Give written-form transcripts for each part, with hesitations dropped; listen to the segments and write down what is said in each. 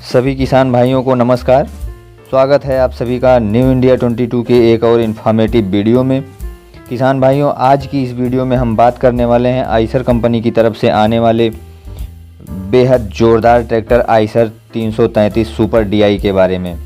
सभी किसान भाइयों को नमस्कार। स्वागत है आप सभी का न्यू इंडिया 22 के एक और इन्फॉर्मेटिव वीडियो में। किसान भाइयों, आज की इस वीडियो में हम बात करने वाले हैं आइसर कंपनी की तरफ से आने वाले बेहद ज़ोरदार ट्रैक्टर आइसर 333 सुपर डीआई के बारे में।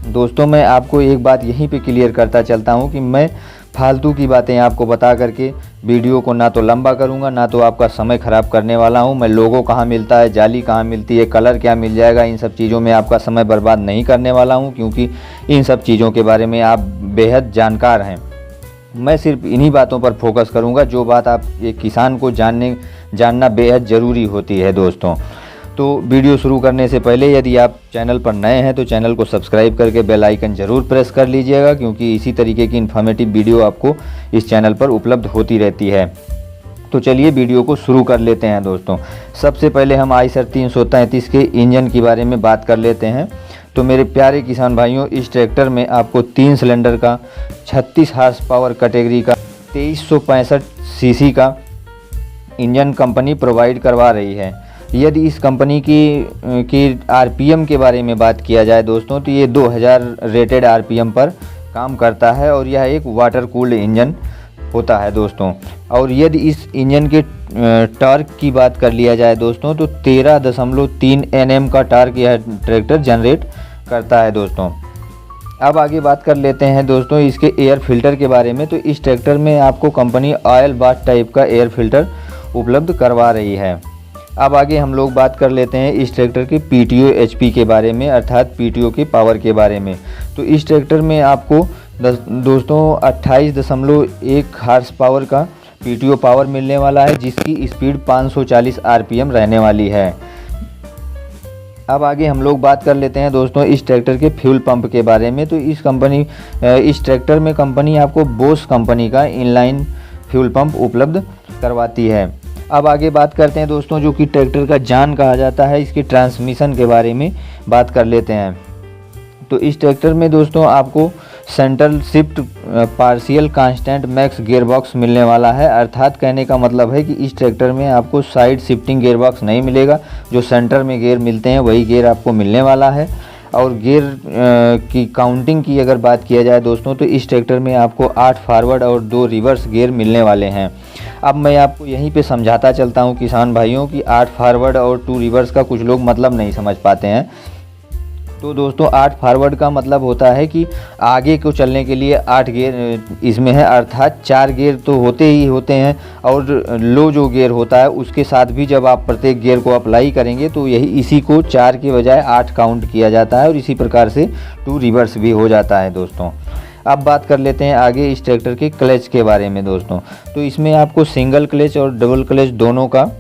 दोस्तों, मैं आपको एक बात यहीं पे क्लियर करता चलता हूँ कि मैं फालतू की बातें आपको बता करके वीडियो को ना तो लंबा करूँगा, ना तो आपका समय ख़राब करने वाला हूँ। मैं लोगो कहाँ मिलता है, जाली कहाँ मिलती है, कलर क्या मिल जाएगा, इन सब चीज़ों में आपका समय बर्बाद नहीं करने वाला हूँ, क्योंकि इन सब चीज़ों के बारे में आप बेहद जानकार हैं। मैं सिर्फ इन्हीं बातों पर फोकस करूँगा जो बात आप एक किसान को जानना बेहद ज़रूरी होती है। दोस्तों, तो वीडियो शुरू करने से पहले यदि आप चैनल पर नए हैं तो चैनल को सब्सक्राइब करके बेल आइकन ज़रूर प्रेस कर लीजिएगा, क्योंकि इसी तरीके की इन्फॉर्मेटिव वीडियो आपको इस चैनल पर उपलब्ध होती रहती है। तो चलिए वीडियो को शुरू कर लेते हैं। दोस्तों, सबसे पहले हम आइसर 333 के इंजन के बारे में बात कर लेते हैं। तो मेरे प्यारे किसान भाइयों, इस ट्रैक्टर में आपको 3 सिलेंडर का 36 हार्स पावर कैटेगरी का 2365 सीसी का इंजन कंपनी प्रोवाइड करवा रही है। यदि इस कंपनी की आरपीएम के बारे में बात किया जाए दोस्तों, तो ये 2000 रेटेड आरपीएम पर काम करता है और यह एक वाटर कूल्ड इंजन होता है दोस्तों। और यदि इस इंजन के टॉर्क की बात कर लिया जाए दोस्तों, तो 13.3 Nm का टॉर्क यह ट्रैक्टर जनरेट करता है दोस्तों। अब आगे बात कर लेते हैं दोस्तों इसके एयर फिल्टर के बारे में। तो इस ट्रैक्टर में आपको कंपनी ऑयल बाथ टाइप का एयर फिल्टर उपलब्ध करवा रही है। अब आगे हम लोग बात कर लेते हैं इस ट्रैक्टर के पीटीओ एचपी के बारे में, अर्थात पीटीओ के पावर के बारे में। तो इस ट्रैक्टर में आपको दोस्तों 28.1 हार्स पावर का पीटीओ पावर मिलने वाला है, जिसकी स्पीड 540 आरपीएम रहने वाली है। अब आगे हम लोग बात कर लेते हैं दोस्तों इस ट्रैक्टर के फ्यूल पंप के बारे में। तो इस ट्रैक्टर में कंपनी आपको बोस कंपनी का इनलाइन फ्यूल पंप उपलब्ध करवाती है। अब आगे बात करते हैं दोस्तों जो कि ट्रैक्टर का जान कहा जाता है, इसके ट्रांसमिशन के बारे में बात कर लेते हैं। तो इस ट्रैक्टर में दोस्तों आपको central shift partial constant max gearbox मिलने वाला है। अर्थात कहने का मतलब है कि इस ट्रैक्टर में आपको साइड शिफ्टिंग गियरबॉक्स नहीं मिलेगा, जो सेंटर में गियर मिलते हैं वही गियर आपको मिलने वाला है। और गियर की काउंटिंग की अगर बात किया जाए दोस्तों, तो इस ट्रैक्टर में आपको 8 फॉरवर्ड और 2 रिवर्स गियर मिलने वाले हैं। अब मैं आपको यहीं पे समझाता चलता हूं किसान भाइयों कि 8 फॉरवर्ड और 2 रिवर्स का कुछ लोग मतलब नहीं समझ पाते हैं। तो दोस्तों 8 फॉरवर्ड का मतलब होता है कि आगे को चलने के लिए 8 गियर इसमें है, अर्थात 4 गियर तो होते ही होते हैं। और लो जो गियर होता है उसके साथ भी जब आप प्रत्येक गियर को अप्लाई करेंगे तो इसी को 4 के बजाय 8 काउंट किया जाता है, और इसी प्रकार से 2 रिवर्स भी हो जाता है दोस्तों। अब बात कर लेते हैं आगे इस ट्रैक्टर के क्लच के बारे में दोस्तों। तो इसमें आपको सिंगल क्लच और डबल क्लच दोनों का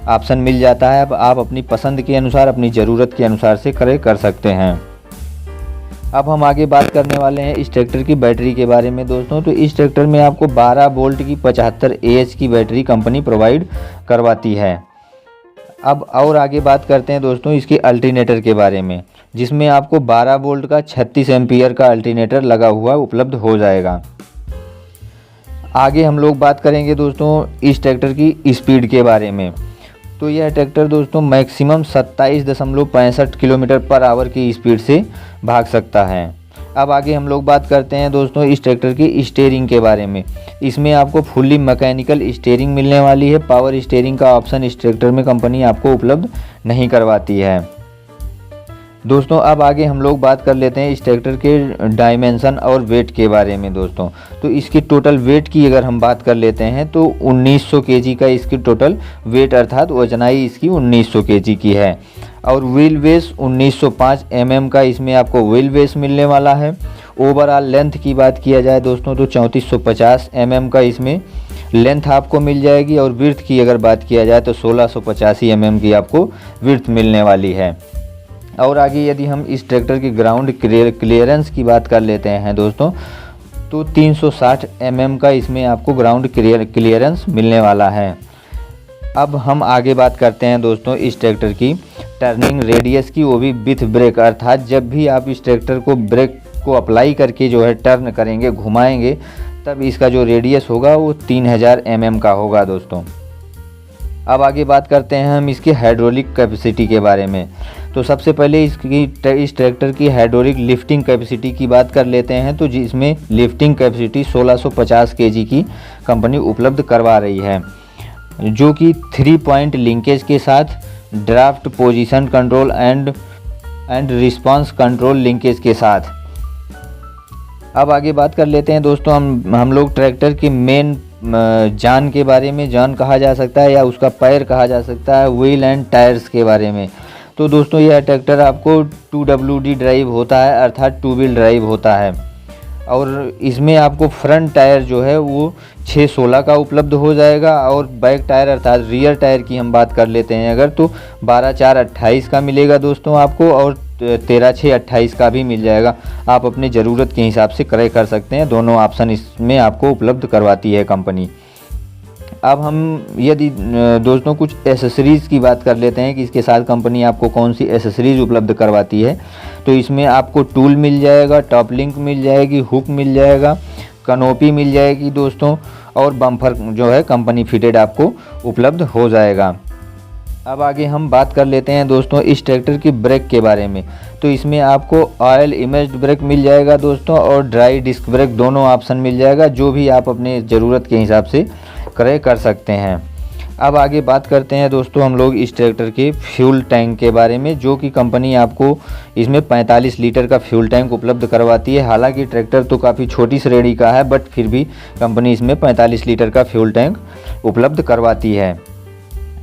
ऑप्शन मिल जाता है। अब आप अपनी पसंद के अनुसार, अपनी ज़रूरत के अनुसार से कर सकते हैं। अब हम आगे बात करने वाले हैं इस ट्रैक्टर की बैटरी के बारे में दोस्तों। तो इस ट्रैक्टर में आपको 12 वोल्ट की 75 AH की बैटरी कंपनी प्रोवाइड करवाती है। अब और आगे बात करते हैं दोस्तों इसके अल्टरनेटर के बारे में, जिसमें आपको 12 वोल्ट का 36 एम्पियर का अल्टरनेटर लगा हुआ उपलब्ध हो जाएगा। आगे हम लोग बात करेंगे दोस्तों इस ट्रैक्टर की स्पीड के बारे में। तो यह ट्रैक्टर दोस्तों मैक्सिमम 27.65 किलोमीटर पर आवर की स्पीड से भाग सकता है। अब आगे हम लोग बात करते हैं दोस्तों इस ट्रैक्टर की स्टीयरिंग के बारे में। इसमें आपको फुल्ली मैकेनिकल स्टीयरिंग मिलने वाली है। पावर स्टीयरिंग का ऑप्शन इस ट्रैक्टर में कंपनी आपको उपलब्ध नहीं करवाती है दोस्तों। अब आगे हम लोग बात कर लेते हैं इस ट्रैक्टर के डायमेंशन और वेट के बारे में दोस्तों। तो इसकी टोटल वेट की अगर हम बात कर लेते हैं तो 1900 kg का इसकी टोटल वेट, अर्थात वजनाई इसकी 1900 kg की है। और व्हील बेस 1905 mm का इसमें आपको व्हील बेस मिलने वाला है। ओवरऑल लेंथ की बात किया जाए दोस्तों तो 3450 mm का इसमें लेंथ आपको मिल जाएगी। और विड्थ की अगर बात किया जाए तो 1685 mm की आपको विड्थ मिलने वाली है। और आगे यदि हम इस ट्रैक्टर की ग्राउंड क्लियरेंस की बात कर लेते हैं दोस्तों, तो 360 mm का इसमें आपको ग्राउंड क्लियरेंस मिलने वाला है। अब हम आगे बात करते हैं दोस्तों इस ट्रैक्टर की टर्निंग रेडियस की, वो भी विथ ब्रेक। अर्थात जब भी आप इस ट्रैक्टर को ब्रेक को अप्लाई करके जो है टर्न करेंगे, घुमाएंगे, तब इसका जो रेडियस होगा वो 3000 mm का होगा दोस्तों। अब आगे बात करते हैं हम इसके हाइड्रोलिक कैपेसिटी के बारे में। तो सबसे पहले इस ट्रैक्टर की हाइड्रोलिक लिफ्टिंग कैपेसिटी की बात कर लेते हैं। तो जिसमें लिफ्टिंग कैपेसिटी 1650 केजी की कंपनी उपलब्ध करवा रही है, जो कि 3 पॉइंट लिंकेज के साथ draft position control and response control linkage के साथ। अब आगे बात कर लेते हैं दोस्तों हम लोग ट्रैक्टर की मेन जान के बारे में। जान कहा जा सकता है या उसका पैर कहा जा सकता है, व्हील एंड टायर्स के बारे में। तो दोस्तों यह ट्रैक्टर आपको 2WD ड्राइव होता है, अर्थात 2 व्हील ड्राइव होता है। और इसमें आपको फ्रंट टायर जो है वो 616 का उपलब्ध हो जाएगा, और बैक टायर अर्थात रियर टायर की हम बात कर लेते हैं अगर, तो 12/4/28 का मिलेगा दोस्तों आपको, और 13/6/28 का भी मिल जाएगा। आप अपने ज़रूरत के हिसाब से क्रय कर सकते हैं, दोनों ऑप्शन इसमें आपको उपलब्ध करवाती है कंपनी। अब हम यदि दोस्तों कुछ एसेसरीज़ की बात कर लेते हैं कि इसके साथ कंपनी आपको कौन सी एसेसरीज़ उपलब्ध करवाती है। तो इसमें आपको टूल मिल जाएगा, टॉप लिंक मिल जाएगी, हुक मिल जाएगा, कनोपी मिल जाएगी दोस्तों, और बम्पर जो है कंपनी फिटेड आपको उपलब्ध हो जाएगा। अब आगे हम बात कर लेते हैं दोस्तों इस ट्रैक्टर की ब्रेक के बारे में। तो इसमें आपको ऑयल इमेज्ड ब्रेक मिल जाएगा दोस्तों, और ड्राई डिस्क ब्रेक दोनों ऑप्शन मिल जाएगा, जो भी आप अपने ज़रूरत के हिसाब से क्रय कर सकते हैं। अब आगे बात करते हैं दोस्तों हम लोग इस ट्रैक्टर के फ्यूल टैंक के बारे में, जो कि कंपनी आपको इसमें 45 लीटर का फ्यूल टैंक उपलब्ध करवाती है। हालांकि ट्रैक्टर तो काफ़ी छोटी श्रेणी का है, बट फिर भी कंपनी इसमें 45 लीटर का फ्यूल टैंक उपलब्ध करवाती है।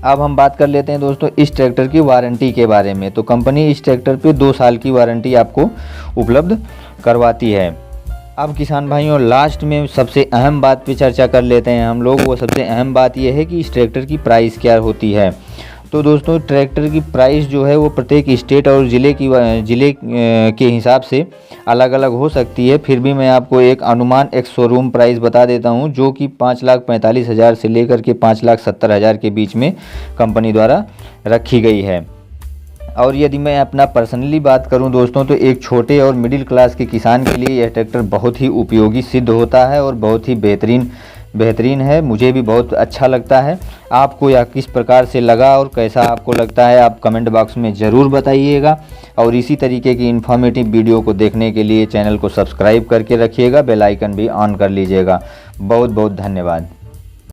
अब हम बात कर लेते हैं दोस्तों इस ट्रैक्टर की वारंटी के बारे में। तो कंपनी इस ट्रैक्टर पे 2 साल की वारंटी आपको उपलब्ध करवाती है। अब किसान भाइयों लास्ट में सबसे अहम बात पे चर्चा कर लेते हैं हम लोग। वो सबसे अहम बात यह है कि इस ट्रैक्टर की प्राइस क्या होती है। तो दोस्तों ट्रैक्टर की प्राइस जो है वो प्रत्येक स्टेट और ज़िले के हिसाब से अलग अलग हो सकती है। फिर भी मैं आपको एक अनुमान एक शोरूम प्राइस बता देता हूं, जो कि 5,45,000 से लेकर के 5,70,000 के बीच में कंपनी द्वारा रखी गई है। और यदि मैं अपना पर्सनली बात करूं दोस्तों, तो एक छोटे और मिडिल क्लास के किसान के लिए यह ट्रैक्टर बहुत ही उपयोगी सिद्ध होता है और बहुत ही बेहतरीन है। मुझे भी बहुत अच्छा लगता है। आपको यह किस प्रकार से लगा और कैसा आपको लगता है, आप कमेंट बॉक्स में ज़रूर बताइएगा। और इसी तरीके की इन्फॉर्मेटिव वीडियो को देखने के लिए चैनल को सब्सक्राइब करके रखिएगा, बेल आइकन भी ऑन कर लीजिएगा। बहुत बहुत धन्यवाद।